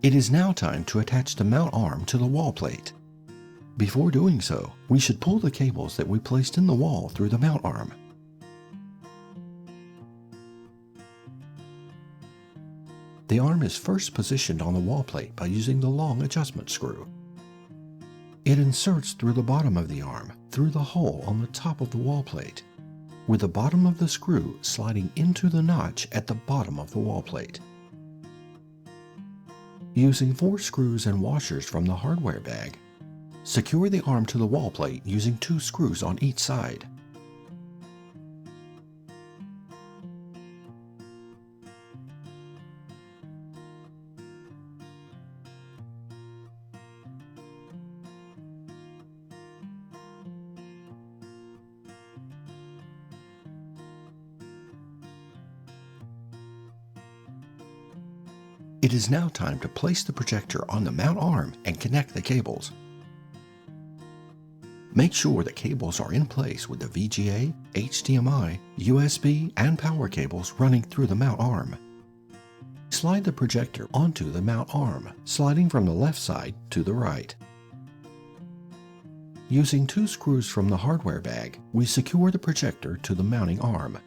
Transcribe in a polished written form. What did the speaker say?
It is now time to attach the mount arm to the wall plate. Before doing so, we should pull the cables that we placed in the wall through the mount arm. The arm is first positioned on the wall plate by using the long adjustment screw. It inserts through the bottom of the arm, through the hole on the top of the wall plate, with the bottom of the screw sliding into the notch at the bottom of the wall plate. Using 4 screws and washers from the hardware bag, secure the arm to the wall plate using 2 screws on each side. It is now time to place the projector on the mount arm and connect the cables. Make sure the cables are in place with the VGA, HDMI, USB, and power cables running through the mount arm. Slide the projector onto the mount arm, sliding from the left side to the right. Using 2 screws from the hardware bag, we secure the projector to the mounting arm.